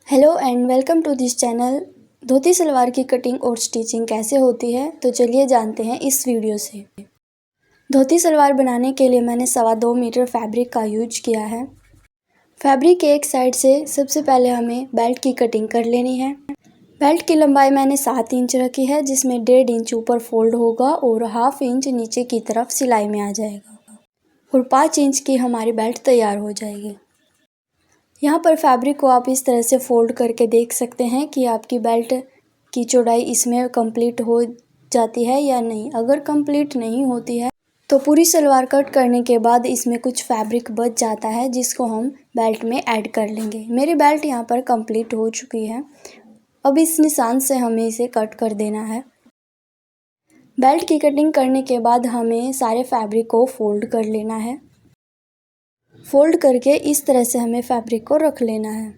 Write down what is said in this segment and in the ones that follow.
Hello and welcome to this channel. धोती सलवार की कटिंग और स्टिचिंग कैसे होती है तो चलिए जानते हैं इस वीडियो से। धोती सलवार बनाने के लिए मैंने 2.25 मीटर फैब्रिक का यूज किया है। फैब्रिक के एक साइड से सबसे पहले हमें बेल्ट की कटिंग कर लेनी है। बेल्ट की लंबाई मैंने 7 इंच रखी है, जिसमें 1.5 इंच ऊपर फोल्ड होगा और 1/2 इंच नीचे की तरफ सिलाई में आ जाएगा और 5 इंच की हमारी बेल्ट तैयार हो जाएगी। यहाँ पर फैब्रिक को आप इस तरह से फोल्ड करके देख सकते हैं कि आपकी बेल्ट की चौड़ाई इसमें कंप्लीट हो जाती है या नहीं। अगर कंप्लीट नहीं होती है तो पूरी सलवार कट करने के बाद इसमें कुछ फैब्रिक बच जाता है, जिसको हम बेल्ट में ऐड कर लेंगे। मेरी बेल्ट यहाँ पर कंप्लीट हो चुकी है। अब इस निशान से हमें इसे कट कर देना है। बेल्ट की कटिंग करने के बाद हमें सारे फैब्रिक को फोल्ड कर लेना है। फोल्ड करके इस तरह से हमें फैब्रिक को रख लेना है।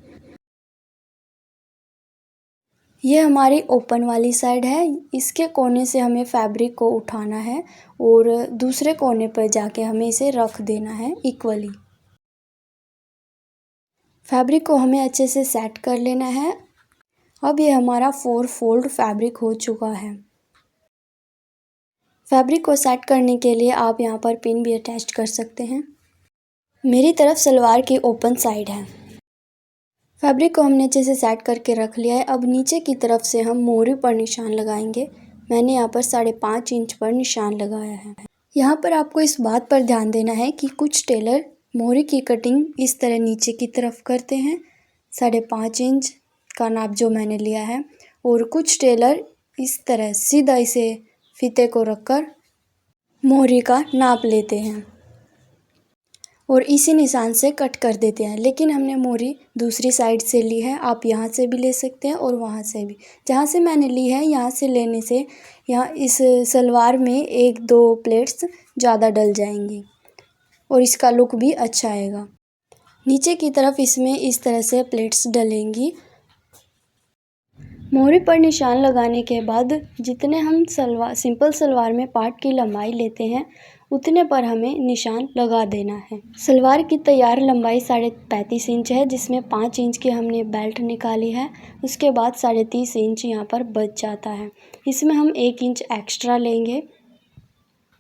ये हमारी ओपन वाली साइड है। इसके कोने से हमें फैब्रिक को उठाना है और दूसरे कोने पर जाके हमें इसे रख देना है इक्वली। फैब्रिक को हमें अच्छे से सेट कर लेना है। अब ये हमारा 4 फोल्ड फैब्रिक हो चुका है। फैब्रिक को सेट करने के लिए आप यहाँ पर पिन भी अटैच कर सकते हैं। मेरी तरफ सलवार की ओपन साइड है। फैब्रिक को हमने अच्छे से सेट करके रख लिया है। अब नीचे की तरफ से हम मोहरी पर निशान लगाएंगे। मैंने यहाँ पर 5.5 इंच पर निशान लगाया है। यहाँ पर आपको इस बात पर ध्यान देना है कि कुछ टेलर मोहरी की कटिंग इस तरह नीचे की तरफ करते हैं, 5.5 इंच का नाप जो मैंने लिया है, और कुछ टेलर इस तरह सीधा इसे फीते को रखकर मोहरी का नाप लेते हैं और इसी निशान से कट कर देते हैं। लेकिन हमने मोहरी दूसरी साइड से ली है। आप यहाँ से भी ले सकते हैं और वहाँ से भी। जहाँ से मैंने ली है यहाँ से लेने से यहाँ इस सलवार में 1-2 प्लेट्स ज़्यादा डल जाएंगी और इसका लुक भी अच्छा आएगा। नीचे की तरफ इसमें इस तरह से प्लेट्स डलेंगी। मोहरी पर निशान लगाने के बाद जितने हम सिंपल सलवार में पार्ट की लंबाई लेते हैं उतने पर हमें निशान लगा देना है। सलवार की तैयार लंबाई 35.5 इंच है, जिसमें 5 इंच की हमने बेल्ट निकाली है। उसके बाद 30.5 इंच यहाँ पर बच जाता है। इसमें हम 1 इंच एक्स्ट्रा लेंगे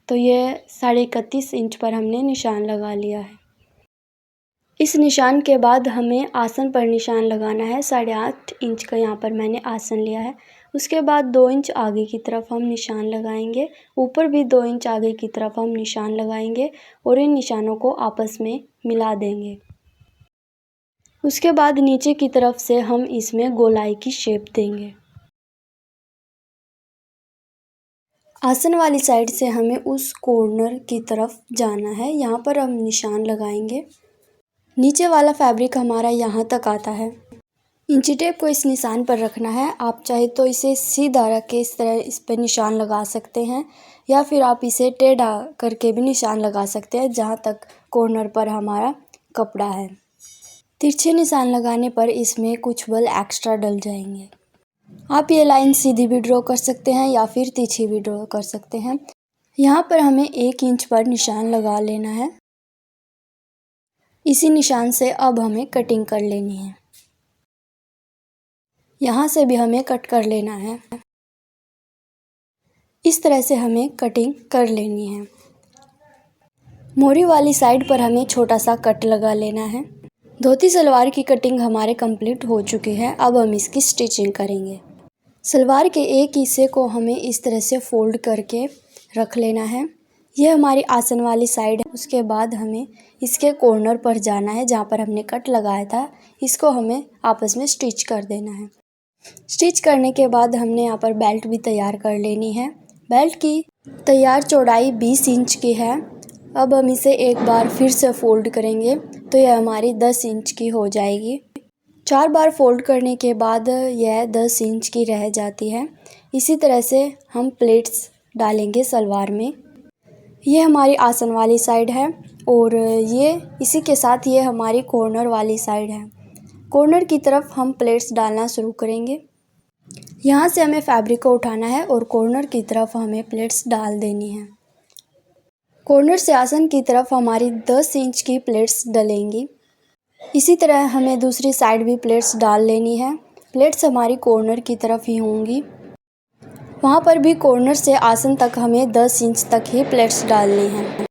तो ये 31.5 इंच पर हमने निशान लगा लिया है। इस निशान के बाद हमें आसन पर निशान लगाना है। 8.5 इंच का यहाँ पर मैंने आसन लिया है। उसके बाद 2 इंच आगे की तरफ हम निशान लगाएंगे। ऊपर भी 2 इंच आगे की तरफ हम निशान लगाएंगे और इन निशानों को आपस में मिला देंगे। उसके बाद नीचे की तरफ से हम इसमें गोलाई की शेप देंगे। आसन वाली साइड से हमें उस कॉर्नर की तरफ जाना है। यहाँ पर हम निशान लगाएंगे। नीचे वाला फैब्रिक हमारा यहाँ तक आता है। इंची टेप को इस निशान पर रखना है। आप चाहे तो इसे सीधा रख के इस तरह इस पर निशान लगा सकते हैं, या फिर आप इसे टेढ़ा करके भी निशान लगा सकते हैं जहाँ तक कॉर्नर पर हमारा कपड़ा है। तिरछे निशान लगाने पर इसमें कुछ बल एक्स्ट्रा डल जाएंगे। आप ये लाइन सीधी भी ड्रॉ कर सकते हैं या फिर तिरछी भी ड्रॉ कर सकते हैं। यहाँ पर हमें 1 इंच पर निशान लगा लेना है। इसी निशान से अब हमें कटिंग कर लेनी है। यहाँ से भी हमें कट कर लेना है। इस तरह से हमें कटिंग कर लेनी है। मोहरी वाली साइड पर हमें छोटा सा कट लगा लेना है। धोती सलवार की कटिंग हमारे कंप्लीट हो चुकी है। अब हम इसकी स्टिचिंग करेंगे। सलवार के एक हिस्से को हमें इस तरह से फोल्ड करके रख लेना है। यह हमारी आसन वाली साइड है। उसके बाद हमें इसके कॉर्नर पर जाना है जहाँ पर हमने कट लगाया था। इसको हमें आपस में स्टिच कर देना है। स्टिच करने के बाद हमने यहाँ पर बेल्ट भी तैयार कर लेनी है। बेल्ट की तैयार चौड़ाई 20 इंच की है। अब हम इसे एक बार फिर से फोल्ड करेंगे तो यह हमारी 10 इंच की हो जाएगी। 4 बार फोल्ड करने के बाद यह 10 इंच की रह जाती है। इसी तरह से हम प्लेट्स डालेंगे सलवार में। ये हमारी आसन वाली साइड है और ये इसी के साथ ये हमारी कॉर्नर वाली साइड है। कॉर्नर की तरफ हम प्लेट्स डालना शुरू करेंगे। यहाँ से हमें फैब्रिक को उठाना है और कॉर्नर की तरफ हमें प्लेट्स डाल देनी है। कॉर्नर से आसन की तरफ हमारी 10 इंच की प्लेट्स डलेंगी। इसी तरह हमें दूसरी साइड भी प्लेट्स डाल लेनी है। प्लेट्स हमारी कॉर्नर की तरफ ही होंगी। वहाँ पर भी कॉर्नर से आसन तक हमें 10 इंच तक ही प्लेट्स डालनी है।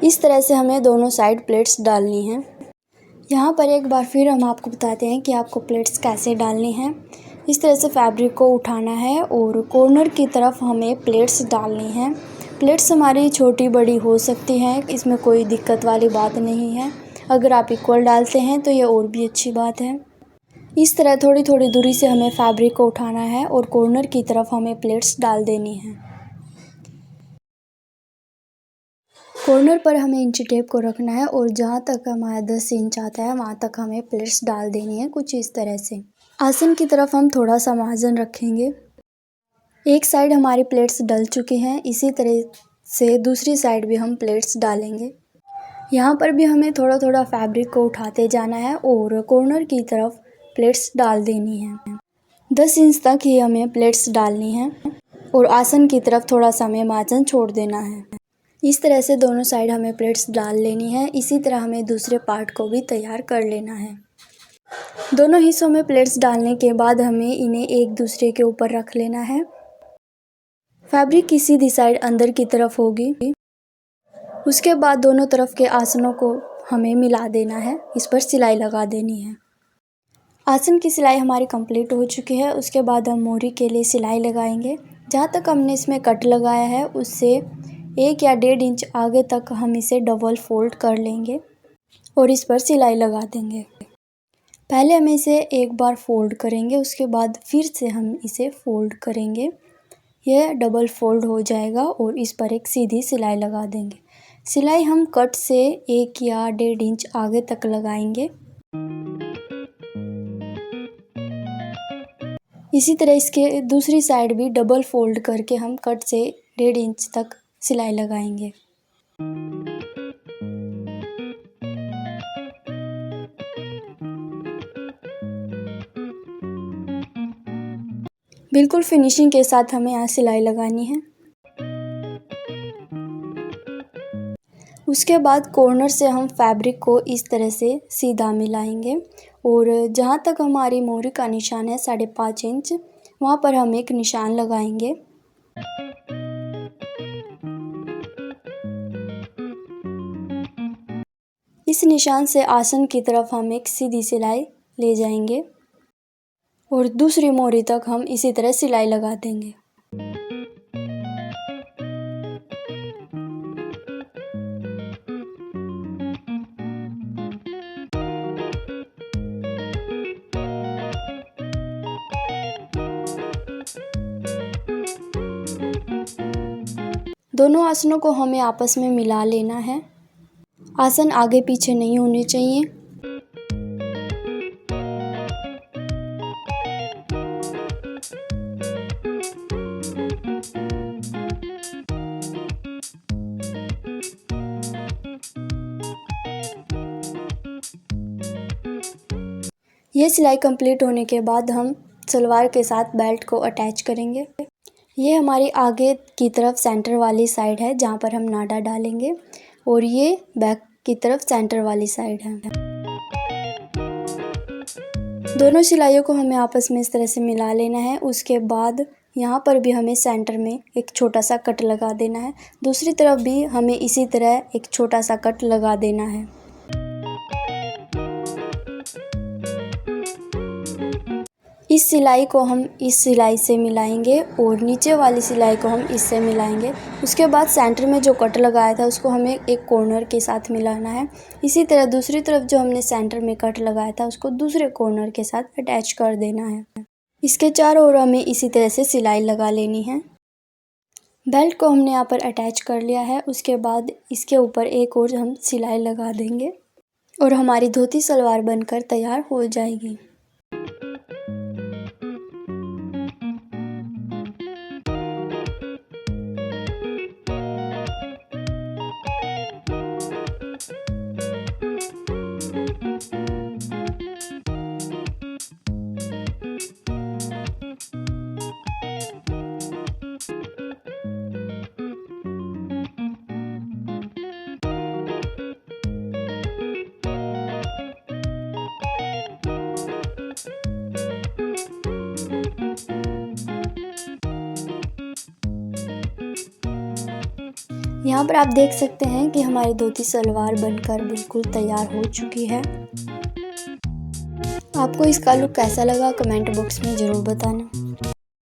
इस तरह से हमें दोनों साइड प्लेट्स डालनी है। यहाँ पर एक बार फिर हम आपको बताते हैं कि आपको प्लेट्स कैसे डालनी है। इस तरह से फैब्रिक को उठाना है और कॉर्नर की तरफ हमें प्लेट्स डालनी है। प्लेट्स हमारी छोटी बड़ी हो सकती हैं, इसमें कोई दिक्कत वाली बात नहीं है। अगर आप इक्वल डालते हैं तो ये और भी अच्छी बात है। इस तरह थोड़ी थोड़ी दूरी से हमें फैब्रिक को उठाना है और कॉर्नर की तरफ हमें प्लेट्स डाल देनी है। कॉर्नर पर हमें इंची टेप को रखना है और जहाँ तक हमारा 10 इंच आता है वहाँ तक हमें प्लेट्स डाल देनी है, कुछ इस तरह से। आसन की तरफ हम थोड़ा सा मार्जिन रखेंगे। एक साइड हमारी प्लेट्स डल चुके हैं, इसी तरह से दूसरी साइड भी हम प्लेट्स डालेंगे। यहाँ पर भी हमें थोड़ा थोड़ा फैब्रिक को उठाते जाना है और कॉर्नर की तरफ प्लेट्स डाल देनी है। 10 इंच तक ही हमें प्लेट्स डालनी है और आसन की तरफ थोड़ा सा हमें मार्जिन छोड़ देना है। इस तरह से दोनों साइड हमें प्लेट्स डाल लेनी है। इसी तरह हमें दूसरे पार्ट को भी तैयार कर लेना है। दोनों हिस्सों में प्लेट्स डालने के बाद हमें इन्हें एक दूसरे के ऊपर रख लेना है। फैब्रिक की सीधी साइड अंदर की तरफ होगी। उसके बाद दोनों तरफ के आसनों को हमें मिला देना है, इस पर सिलाई लगा देनी है। आसन की सिलाई हमारी कंप्लीट हो चुकी है। उसके बाद हम मोरी के लिए सिलाई लगाएंगे। जहाँ तक हमने इसमें कट लगाया है उससे 1 या 1.5 इंच आगे तक हम इसे डबल फोल्ड कर लेंगे और इस पर सिलाई लगा देंगे। पहले हम इसे एक बार फोल्ड करेंगे, उसके बाद फिर से हम इसे फोल्ड करेंगे। यह डबल फोल्ड हो जाएगा और इस पर एक सीधी सिलाई लगा देंगे। सिलाई हम कट से 1 या 1.5 इंच आगे तक लगाएंगे। इसी तरह इसके दूसरी साइड भी डबल फोल्ड करके हम कट से 1.5 इंच तक सिलाई लगाएंगे। बिल्कुल फिनिशिंग के साथ हमें यहाँ सिलाई लगानी है। उसके बाद कॉर्नर से हम फैब्रिक को इस तरह से सीधा मिलाएंगे और जहाँ तक हमारी मोरी का निशान है 5.5 इंच, वहाँ पर हम एक निशान लगाएंगे। इस निशान से आसन की तरफ हम एक सीधी सिलाई ले जाएंगे और दूसरी मोरी तक हम इसी तरह सिलाई लगा देंगे। दोनों आसनों को हमें आपस में मिला लेना है। आसन आगे पीछे नहीं होने चाहिए। ये सिलाई कंप्लीट होने के बाद हम सलवार के साथ बेल्ट को अटैच करेंगे। ये हमारी आगे की तरफ सेंटर वाली साइड है जहाँ पर हम नाडा डालेंगे और ये बैक की तरफ सेंटर वाली साइड है। दोनों सिलाइयों को हमें आपस में इस तरह से मिला लेना है। उसके बाद यहाँ पर भी हमें सेंटर में एक छोटा सा कट लगा देना है। दूसरी तरफ भी हमें इसी तरह एक छोटा सा कट लगा देना है। इस सिलाई को हम इस सिलाई से मिलाएंगे और नीचे वाली सिलाई को हम इससे मिलाएंगे। उसके बाद सेंटर में जो कट लगाया था उसको हमें एक कॉर्नर के साथ मिलाना है। इसी तरह दूसरी तरफ जो हमने सेंटर में कट लगाया था उसको दूसरे कॉर्नर के साथ अटैच कर देना है। इसके चारों ओर हमें इसी तरह से सिलाई लगा लेनी है। बेल्ट को हमने यहाँ पर अटैच कर लिया है। उसके बाद इसके ऊपर एक और हम सिलाई लगा देंगे और हमारी धोती सलवार बनकर तैयार हो जाएगी। यहाँ पर आप देख सकते हैं कि हमारी धोती सलवार बनकर बिल्कुल तैयार हो चुकी है। आपको इसका लुक कैसा लगा कमेंट बॉक्स में ज़रूर बताना।